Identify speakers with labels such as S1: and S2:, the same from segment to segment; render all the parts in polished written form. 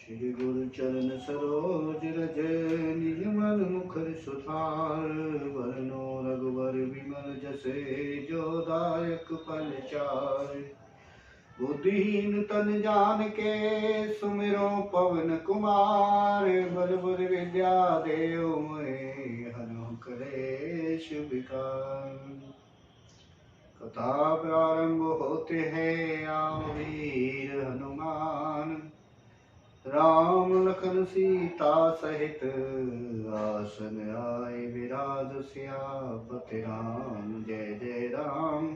S1: श्री गुरु चरण सरोज रज निज मन मुखर सुधार वरनो रघुवर विमल जसे जो दायक फल चार। बुद्धिहीन तन जान के सुमिरो पवन कुमार बल बुद्धि विद्या देव मोहि हनु कलेश विकार। कथा प्रारंभ होते हैं आओ वीर हनुमान राम लखन सीता सहित आसन आए विराज सियापति राम। जय जय राम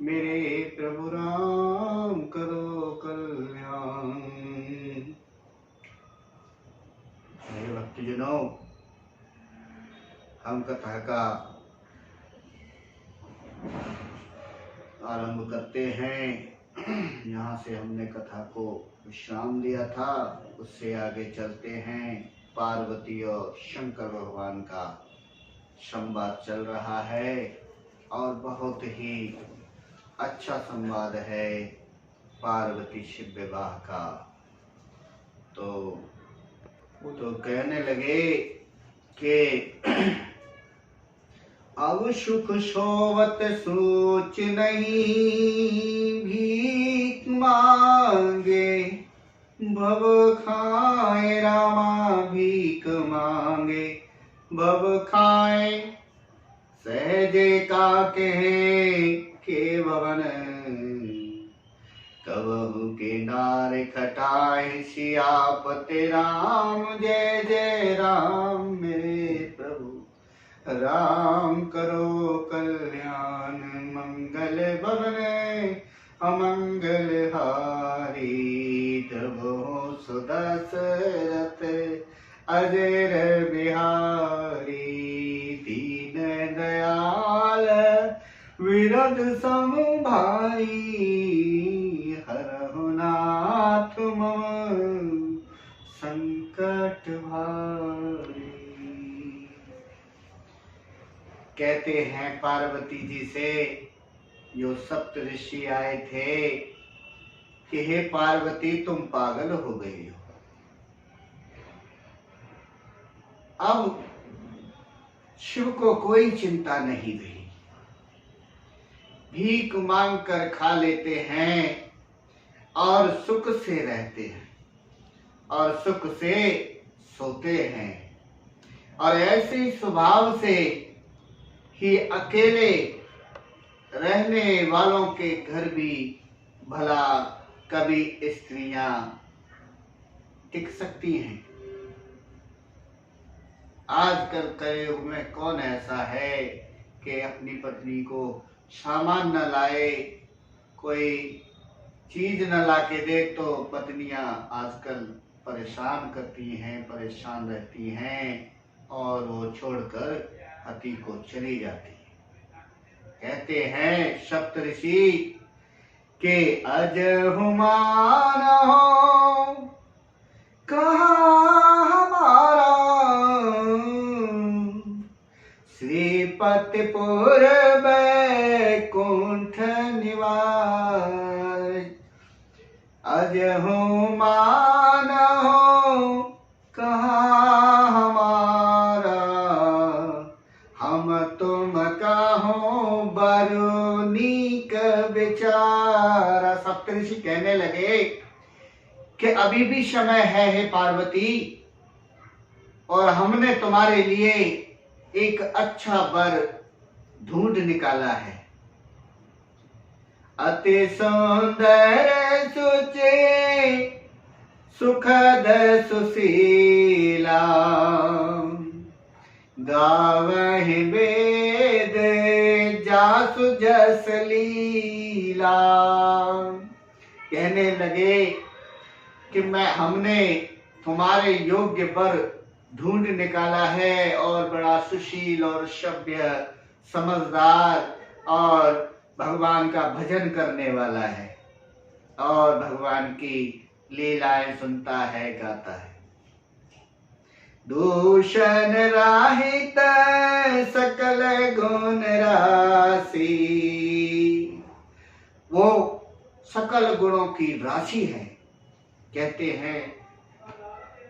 S1: मेरे प्रभु राम करो कल्याण। मेरे भक्तजनों, हम कथा का आरंभ करते हैं। यहाँ से हमने कथा को विश्राम दिया था, उससे आगे चलते हैं। पार्वती और शंकर भगवान का संवाद चल रहा है और बहुत ही अच्छा संवाद है पार्वती शिव विवाह का। तो वो तो कहने लगे कि अब सुख सोवत सोच नहीं भीख मांगे भव खाए रामा भीख मांगे भव खाए। सहजे का कहे के भवन कबहु के नारे खटाए सियापति राम। जय जय राम मेरे प्रभु राम करो कल्याण। मंगल भवन अमंगल हारी प्रभु सुदशरथ अजर बिहारी। दीन दयाल विरद सम भाई हरहु नाथ मम संकट भारी। कहते हैं पार्वती जी से जो सप्त ऋषि आए थे कि हे पार्वती तुम पागल हो गई हो। अब शिव को कोई चिंता नहीं रही, भीख मांग कर खा लेते हैं और सुख से रहते हैं और सुख से सोते हैं। और ऐसे ही स्वभाव से ही अकेले रहने वालों के घर भी भला कभी स्त्रियां टिक सकती हैं। आजकल कलयुग में कौन ऐसा है कि अपनी पत्नी को सामान न लाए, कोई चीज न लाके दे तो पत्नियां आजकल परेशान करती हैं, परेशान रहती हैं और वो छोड़कर पति को चली जाती है। कहते हैं सप्तऋषि के अज हुमान हो कहाँ हमारा श्रीपतिपुर बैकुंठ निवास। अज हुमान हो कहाँ हमारा हम तुम कहो बरु नीक विचारा। सप्तऋषि कहने लगे कि अभी भी समय है हे पार्वती, और हमने तुम्हारे लिए एक अच्छा वर ढूंढ निकाला है। अति सुंदर सुचे सुखद सुशीला गावहि वेद जासु जस लीला। कहने लगे कि हमने तुम्हारे योग्य वर ढूंढ निकाला है और बड़ा सुशील और सभ्य समझदार और भगवान का भजन करने वाला है और भगवान की लीलाएं सुनता है, गाता है। दूषण राहित सकल गुण राशि, वो सकल गुणों की राशि है। कहते हैं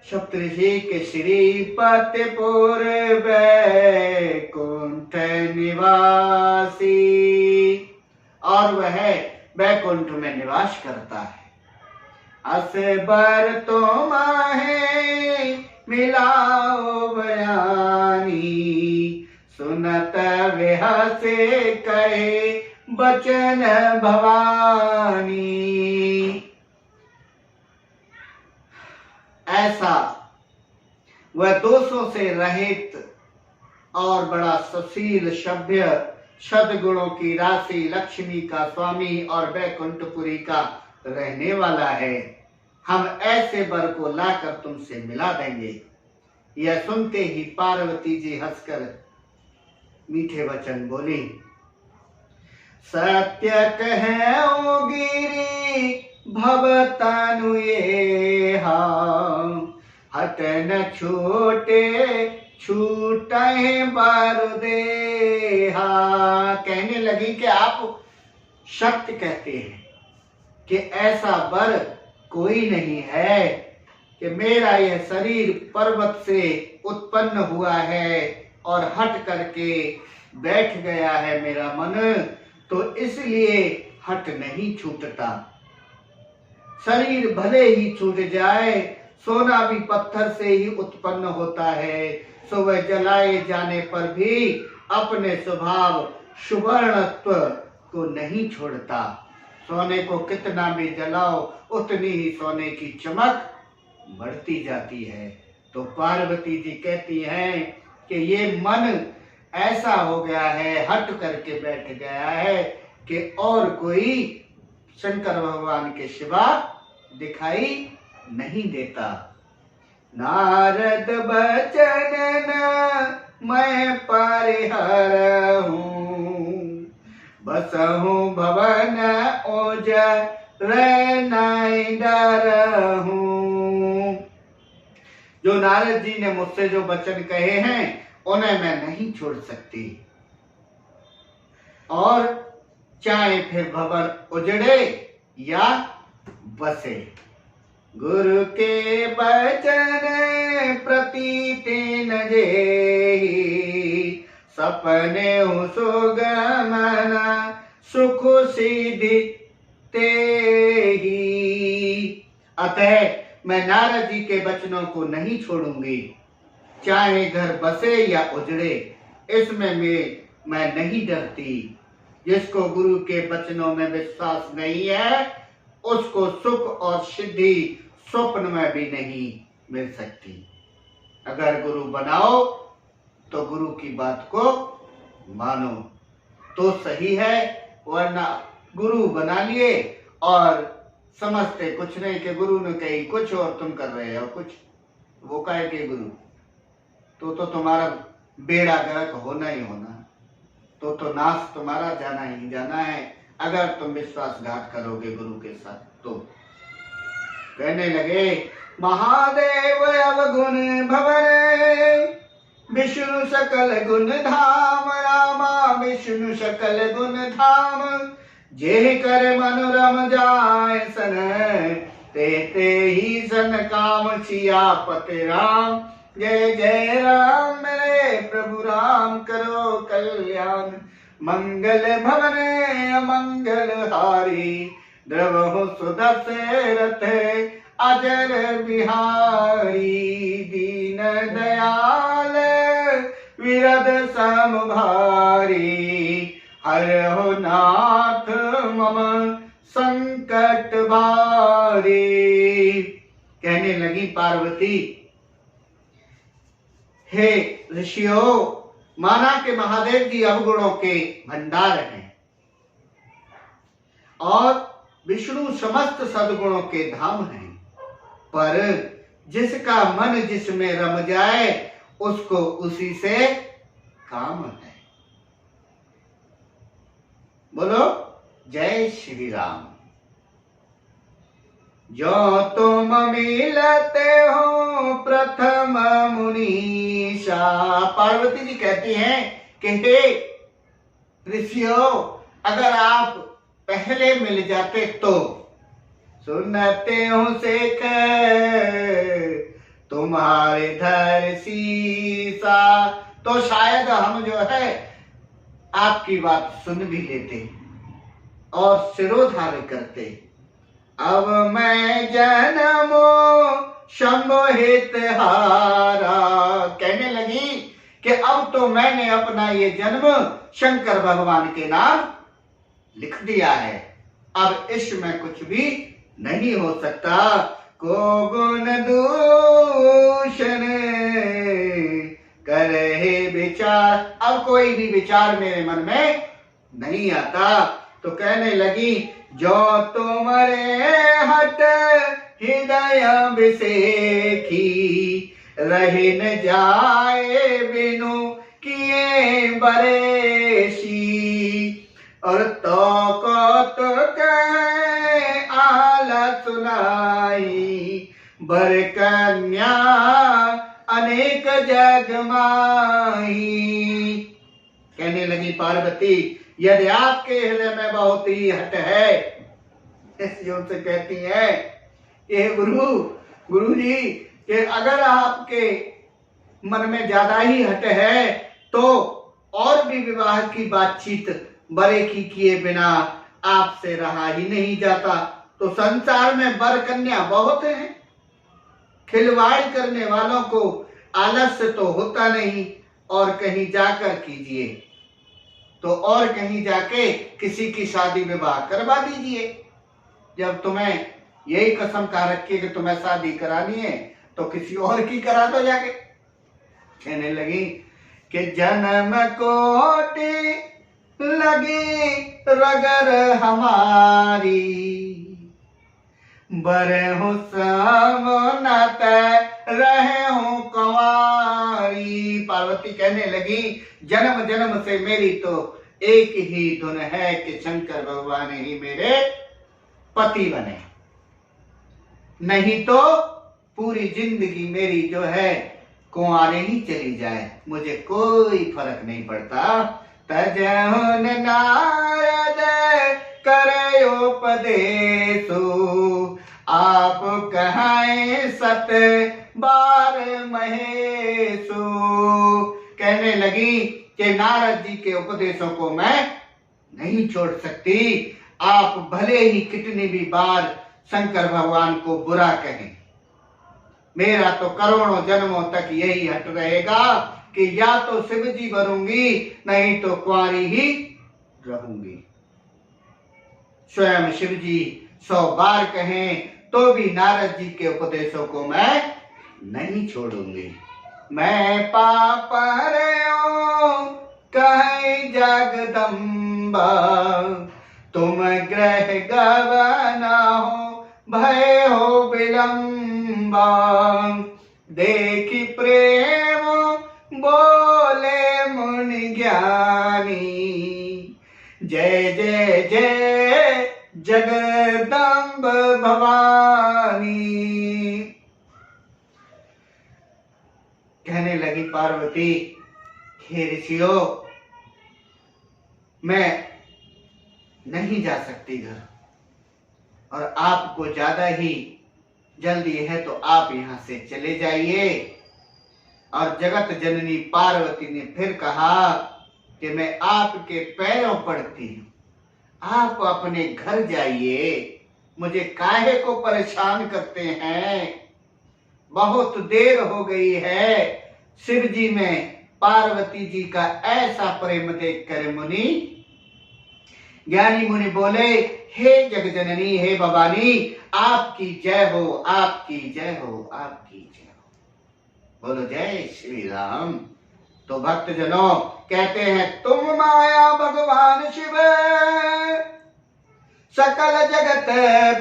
S1: सप्तऋषि के श्रीपतिपुर वैकुंठ निवासी, और वह वैकुंठ में निवास करता है। असबर तो माहे मिलाओ बयानी, सुनत विहसे कहे बचन भवानी। ऐसा वह दोषों से रहित और बड़ा सुशील सभ्य, सद्गुणों की राशि, लक्ष्मी का स्वामी और वैकुंठपुरी का रहने वाला है। हम ऐसे वर को लाकर तुमसे मिला देंगे। यह सुनते ही पार्वती जी हंसकर मीठे वचन बोली, सत्य कहे ओ गिरी भवतानु ये हट न छूटे छूटे बारुदेहा। कहने लगी कि आप सत्य कहते हैं कि ऐसा वर कोई नहीं है कि मेरा यह शरीर पर्वत से उत्पन्न हुआ है और हट करके बैठ गया है मेरा मन, तो इसलिए हट नहीं छूटता। शरीर भले ही छूट जाए, सोना भी पत्थर से ही उत्पन्न होता है, सो वह जलाए जाने पर भी अपने स्वभाव सुवर्णत्व को नहीं छोड़ता। सोने को कितना भी जलाओ उतनी ही सोने की चमक बढ़ती जाती है। तो पार्वती जी कहती हैं कि ये मन ऐसा हो गया है, हट करके बैठ गया है कि और कोई शंकर भगवान के सिवा दिखाई नहीं देता। नारद बचन न मैं परिहर हूँ, बसहूँ भवन ओज नहीं डर हूँ। जो नारद जी ने मुझसे जो वचन कहे हैं उन्हें मैं नहीं छोड़ सकती, और चाहे फिर भवन उजड़े या बसे। गुरु के वचन प्रतीतिन जेहि, सपने सुगमन सुख सिद्धि तेहि। अतः मैं नारद जी के वचनों को नहीं छोड़ूंगी, चाहे घर बसे या उजड़े, इसमें मैं नहीं डरती। जिसको गुरु के वचनों में विश्वास नहीं है उसको सुख और सिद्धि स्वप्न में भी नहीं मिल सकती। अगर गुरु बनाओ तो गुरु की बात को मानो तो सही है, वरना गुरु बना लिए और समझते कुछ नहीं कि गुरु ने कही कुछ और तुम कर रहे हो कुछ। वो कहे के गुरु तो तुम्हारा बेड़ा गर्क होना ही होना, तो नाश तुम्हारा जाना ही जाना है अगर तुम विश्वासघात करोगे गुरु के साथ। तो कहने लगे, महादेव अवगुण भवन, विष्णु सकल गुण धाम, रामा विष्णु सकल गुण धाम, जे कर मनोरम जाय सन, ते ही सन काम सियापति राम। जय जय राम मेरे प्रभु राम, करो कल्याण, मंगल भवन अमंगल हारी, द्रवहु सुदशरथ अजर बिहारी, दीन दयाल विरद सम भारी, हरहु नाथ मम संकट भारी। कहने लगी पार्वती, हे ऋषियों, माना कि महादेव जी अवगुणों के भंडार हैं और विष्णु समस्त सद्गुणों के धाम हैं, पर जिसका मन जिसमें रम जाए उसको उसी से काम है। बोलो जय श्री राम। जो तुम मिलते हो प्रथम मुनीषा, पार्वती जी कहती हैं कि हे ऋषियों, अगर आप पहले मिल जाते तो सुनते हो शेख तुम्हारे धर सीसा, तो शायद हम जो है आपकी बात सुन भी लेते और सिरोधार्य करते। अब मैं जन्मो शंभो हित हारा, कहने लगी कि अब तो मैंने अपना ये जन्म शंकर भगवान के नाम लिख दिया है, अब इसमें कुछ भी नहीं हो सकता। को गुण दूषण करे विचार, अब कोई भी विचार मेरे मन में नहीं आता। तो कहने लगी जो तुम्हारे हट हृदय विसेखी, रही न जाए बिनु किए बरेशी, और तो को तो कहे आला सुनाई, बर कन्या अनेक जग माही। कहने लगी पार्वती यदि आपके हृदय में बहुत ही हट है, इस योग से कहती है ये गुरु जी कि अगर आपके मन में ज्यादा ही हट है तो और भी विवाह की बातचीत बड़े की किए बिना आपसे रहा ही नहीं जाता। तो संसार में वर कन्या बहुत हैं, खिलवाड़ करने वालों को आलस्य तो होता नहीं, और कहीं जाकर कीजिए तो और कहीं जाके किसी की शादी विवाह करवा दीजिए। जब तुम्हें यही कसम खा रखी है कि तुम्हें शादी करानी है तो किसी और की करा दो जाके। कहने लगी कि जन्म कोटि लगी रगर हमारी, बरहु समनत रहे हूं कुंवारी। पार्वती कहने लगी जन्म जन्म से मेरी तो एक ही धुन है कि शंकर भगवान ही मेरे पति बने, नहीं तो पूरी जिंदगी मेरी जो है कुंवारे ही चली जाए, मुझे कोई फर्क नहीं पड़ता। तजहुन नारद करे उपदेशु, आप कहाए सत बार महेशु। कहने लगी कि नारद जी के उपदेशों को मैं नहीं छोड़ सकती, आप भले ही कितनी भी बार शंकर भगवान को बुरा कहें, मेरा तो करोड़ों जन्मों तक यही हट रहेगा कि या तो शिव जी बनूंगी नहीं तो कुंवारी ही रहूंगी। स्वयं शिव जी 100 बार कहें तो भी नारद जी के उपदेशों को मैं नहीं छोड़ूंगी। मैं पाप कहे जगदम्बा, तुम ग्रह गवना हो भय हो विलंबा, देखी प्रेम बोले मुनि ज्ञानी, जय जय जय जगदम्ब भवानी। कहने लगी पार्वती हे ऋषियों मैं नहीं जा सकती घर, और आपको ज्यादा ही जल्दी है तो आप यहां से चले जाइए। और जगत जननी पार्वती ने फिर कहा कि मैं आपके पैरों पड़ती हूं, आप अपने घर जाइए, मुझे काहे को परेशान करते हैं, बहुत देर हो गई है। शिव जी में पार्वती जी का ऐसा प्रेम देखकर मुनि ज्ञानी मुनि बोले हे जगजननी हे भवानी आपकी जय हो, आपकी जय हो, आपकी जय हो। बोलो जय श्री राम। तो भक्त जनों कहते हैं तुम माया भगवान शिव, सकल जगत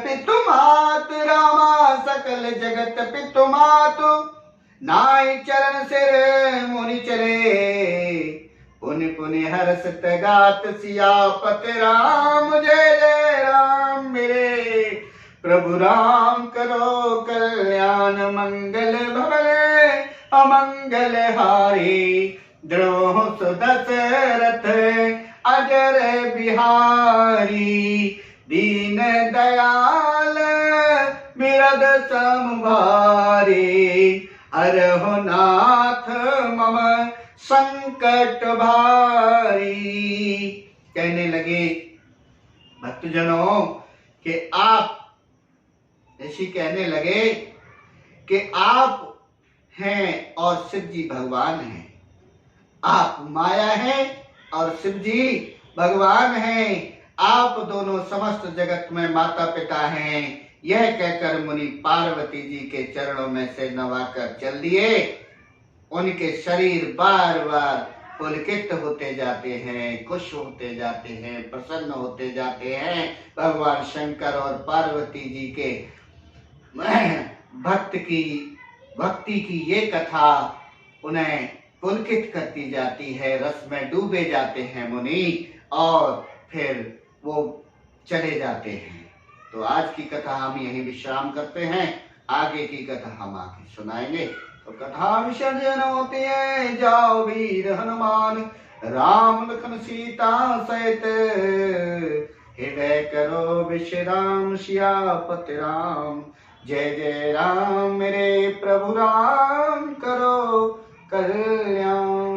S1: पितु मात रामा, सकल जगत पितु मातु, नाई चरण सिर मुनि चले, पुनि पुनि हर्षत गात सियापत राम, जय जय राम मेरे प्रभु राम, करो कल्याण मंगल भवले अमंगल हारी, द्रोह सुदशरथ अजर बिहारी, दीन दयाल बिरद समभारी, हरहु नाथ मम संकट भारी। कहने लगे भक्तजनों कि आप, ऋषि कहने लगे कि आप हैं और शिव जी भगवान हैं, आप माया हैं और शिव जी भगवान हैं, आप दोनों समस्त जगत में माता पिता हैं। यह कहकर मुनि पार्वती जी के चरणों में से नवाकर चल दिए। उनके शरीर बार बार पुलकित होते जाते हैं, खुश होते जाते हैं, प्रसन्न होते जाते हैं। भगवान शंकर और पार्वती जी के भक्ति की ये कथा उन्हें पुलकित करती जाती है, रस में डूबे जाते हैं मुनि और फिर वो चले जाते हैं। तो आज की कथा हम यहीं विश्राम करते हैं, आगे की कथा हम आगे सुनाएंगे। तो कथा विसर्जन होती है, जाओ वीर हनुमान राम लखन सीता सहित, हृदय करो विश्राम सियापति राम। जय जय राम मेरे प्रभु राम, करो कल्याण।